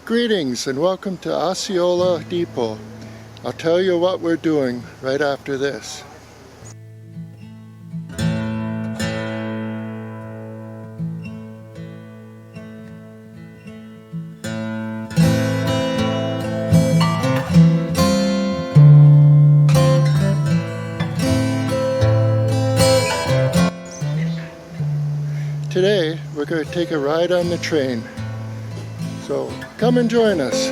Greetings and welcome to Osceola Depot. I'll tell you what we're doing right after this. Today we're going to take a ride on the train. So come and join us.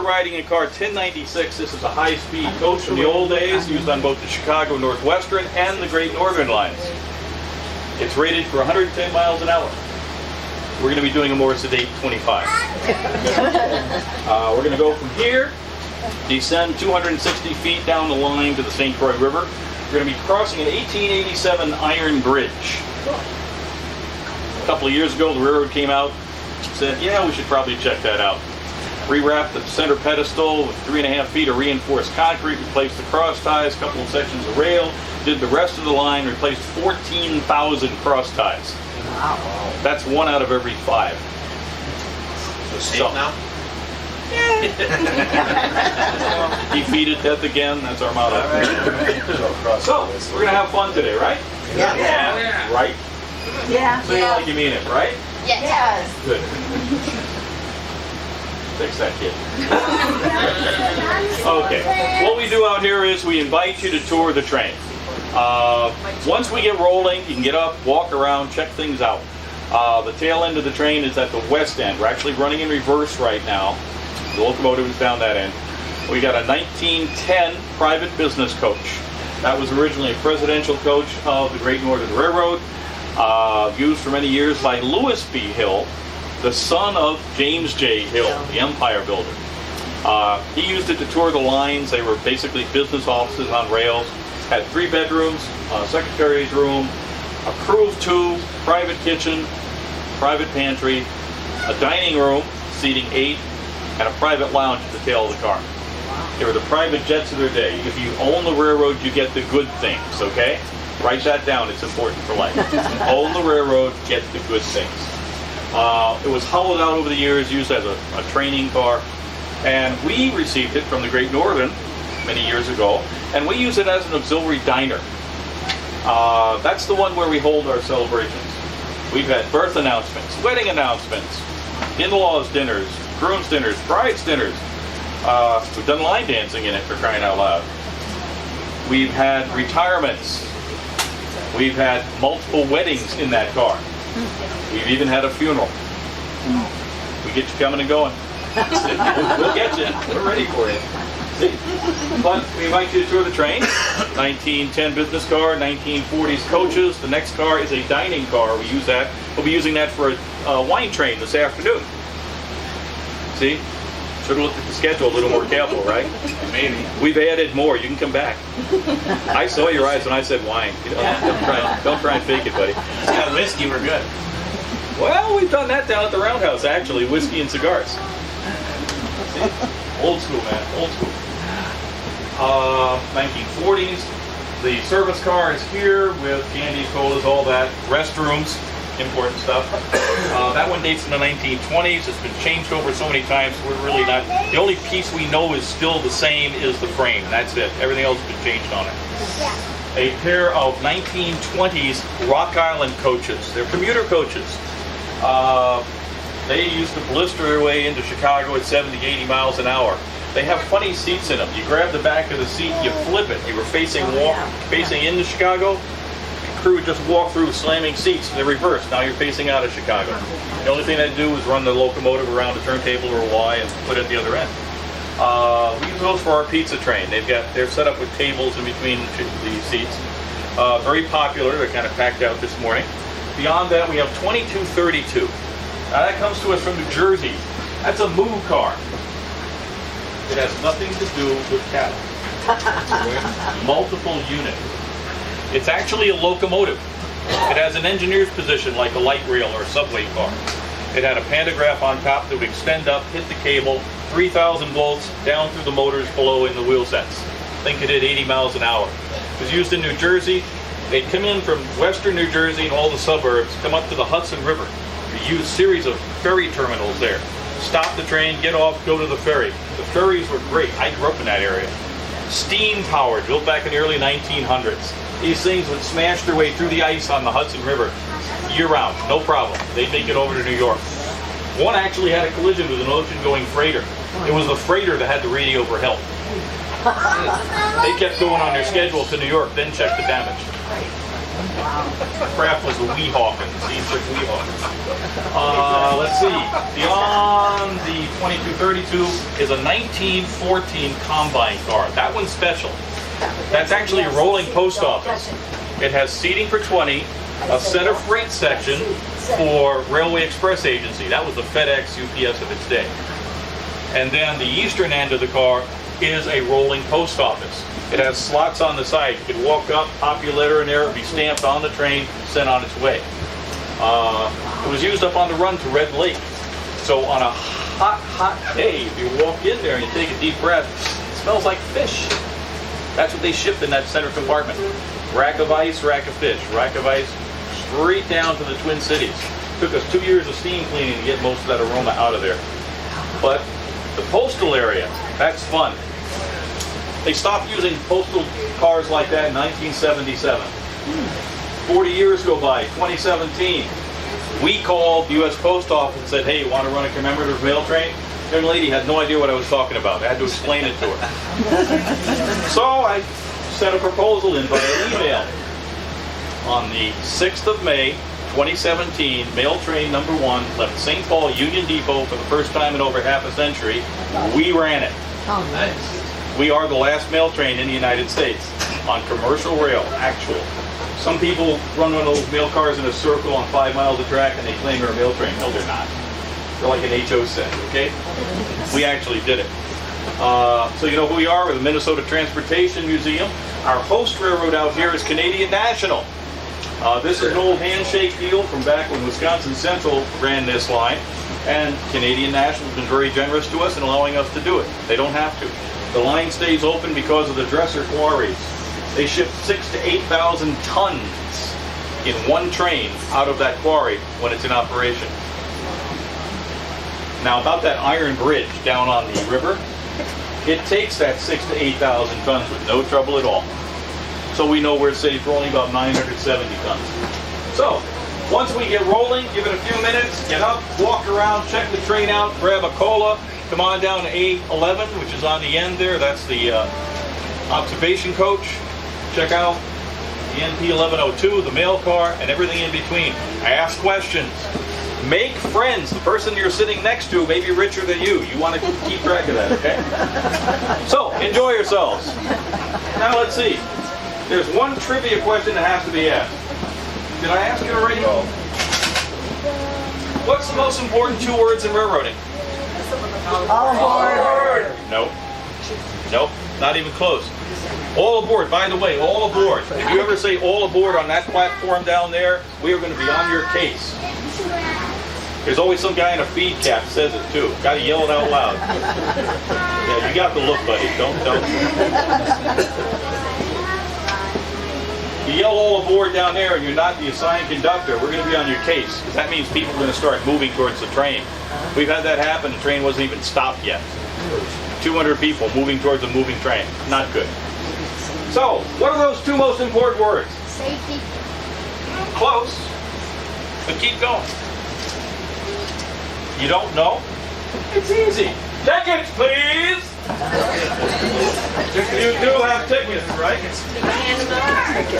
Riding in car 1096. This is a high-speed coach from the old days, used on both the Chicago Northwestern and the Great Northern lines. It's rated for 110 miles an hour. We're going to be doing a more sedate 25. We're going to go from here, descend 260 feet down the line to the St. Croix River. We're going to be crossing an 1887 iron bridge. A couple of years ago, the railroad came out and said, yeah, we should probably check that out. Rewrapped the center pedestal with 3.5 feet of reinforced concrete, replaced the cross ties, a couple of sections of rail, did the rest of the line, replaced 14,000 cross ties. Wow. That's 1 out of every 5. So now? Defeated death again, that's our motto. Right. So, we're going to have fun today, right? Yeah. Yeah. Right? Yeah. Say it like you mean it, right? Yes. Good. Fix that kid. Okay, what we do out here is we invite you to tour the train. Once we get rolling, you can get up, walk around, check things out. The tail end of the train is at the west end. We're actually running in reverse right now. The locomotive is down that end. We got a 1910 private business coach. That was originally a presidential coach of the Great Northern Railroad, used for many years by Lewis B. Hill, the son of James J. Hill, the empire builder. He used it to tour the lines. They were basically business offices on rails. Had 3 bedrooms, a secretary's room, a crew of 2, private kitchen, private pantry, a dining room seating 8, and a private lounge at the tail of the car. They were the private jets of their day. If you own the railroad, you get the good things, okay? Write that down, it's important for life. Own the railroad, get the good things. It was hollowed out over the years, used as a training car, and we received it from the Great Northern many years ago, and we use it as an auxiliary diner. That's the one where we hold our celebrations. We've had birth announcements, wedding announcements, in-laws dinners, groom's dinners, bride's dinners. We've done line dancing in it, for crying out loud. We've had retirements. We've had multiple weddings in that car. We've even had a funeral. We get you coming and going. We'll get you. We're ready for you. See? But we invite you to tour the train. 1910 business car, 1940s coaches. The next car is a dining car. We use that. We'll be using that for a wine train this afternoon. See? Should have looked at the schedule a little more careful, right? Maybe. We've added more. You can come back. I saw your eyes when I said wine. You know, don't try and fake it, buddy. It's got whiskey, we're good. Well, we've done that down at the Roundhouse, actually. Whiskey and cigars. See? Old school, man. Old school. 1940s. The service car is here with candies, colas, all that. Restrooms. Important stuff. That one dates from the 1920s. It's been changed over so many times, we're really not... The only piece we know is still the same is the frame. That's it. Everything else has been changed on it. Yeah. A pair of 1920s Rock Island coaches. They're commuter coaches. They used to blister their way into Chicago at 70, 80 miles an hour. They have funny seats in them. You grab the back of the seat, you flip it. You were facing into Chicago. The crew would just walk through slamming seats in the reverse. Now you're facing out of Chicago. The only thing they do is run the locomotive around a turntable or a Y and put it at the other end. We use those for our pizza train. They're set up with tables in between the seats. Very popular. They're kind of packed out this morning. Beyond that, we have 2232. Now that comes to us from New Jersey. That's a moo car. It has nothing to do with cattle. Multiple units. It's actually a locomotive. It has an engineer's position like a light rail or a subway car. It had a pantograph on top that would extend up, hit the cable, 3,000 volts down through the motors below in the wheel sets. I think it did 80 miles an hour. It was used in New Jersey. They'd come in from western New Jersey and all the suburbs, come up to the Hudson River. We used a series of ferry terminals there. Stop the train, get off, go to the ferry. The ferries were great. I grew up in that area. Steam powered, built back in the early 1900s. These things would smash their way through the ice on the Hudson River year round, no problem. They'd make it over to New York. One actually had a collision with an ocean-going freighter. It was the freighter that had the radio for help. They kept going on their schedule to New York, then checked the damage. The craft was the Weehawken, steamship Weehawken. Let's see, beyond the 2232 is a 1914 combine car. That one's special. That's actually a rolling post office. It has seating for 20, a center freight section for Railway Express Agency. That was the FedEx UPS of its day. And then the eastern end of the car is a rolling post office. It has slots on the side. You could walk up, pop your letter in there, it would be stamped on the train, sent on its way. It was used up on the run to Red Lake. So on a hot day, if you walk in there and you take a deep breath, it smells like fish. That's what they shipped in that center compartment. Rack of ice, rack of fish. Rack of ice, straight down to the Twin Cities. Took us 2 years of steam cleaning to get most of that aroma out of there. But the postal area, that's fun. They stopped using postal cars like that in 1977. 40 years go by, 2017. We called the U.S. Post Office and said, hey, you want to run a commemorative mail train? The young lady had no idea what I was talking about. I had to explain it to her. So I sent a proposal in by email. On the 6th of May, 2017, mail train number 1 left St. Paul Union Depot for the first time in over half a century. We ran it. Oh, nice. We are the last mail train in the United States on commercial rail, actual. Some people run one of those mail cars in a circle on 5 miles of track and they claim they're a mail train. No, they're not. They're like an HO set, okay? We actually did it. So you know who we are? We're the Minnesota Transportation Museum. Our host railroad out here is Canadian National. This is an old handshake deal from back when Wisconsin Central ran this line. And Canadian National has been very generous to us in allowing us to do it. They don't have to. The line stays open because of the dresser quarries. They ship 6,000 to 8,000 tons in one train out of that quarry when it's in operation. Now about that iron bridge down on the river, it takes that 6,000 to 8,000 tons with no trouble at all. So we know we're safe for only about 970 tons. So once we get rolling, give it a few minutes, get up, walk around, check the train out, grab a cola, come on down to A11, which is on the end there. That's the observation coach. Check out the NP 1102, the mail car, and everything in between. Ask questions. Make friends. The person you're sitting next to may be richer than you. You want to keep track of that, okay? So, enjoy yourselves. Now let's see. There's one trivia question that has to be asked. Did I ask it already? What's the most important 2 words in railroading? Onboard. Nope. Nope. Not even close. All aboard. By the way, all aboard. If you ever say all aboard on that platform down there, we are going to be on your case. There's always some guy in a feed cap says it too. Got to yell it out loud. Yeah, you got the look, buddy. Don't. You yell all aboard down there and you're not the assigned conductor, we're going to be on your case. Because that means people are going to start moving towards the train. We've had that happen. The train wasn't even stopped yet. 200 people moving towards a moving train. Not good. So, what are those 2 most important words? Safety. Close. But keep going. You don't know? It's easy. Seconds, please. You do have tickets, right? Hand them out.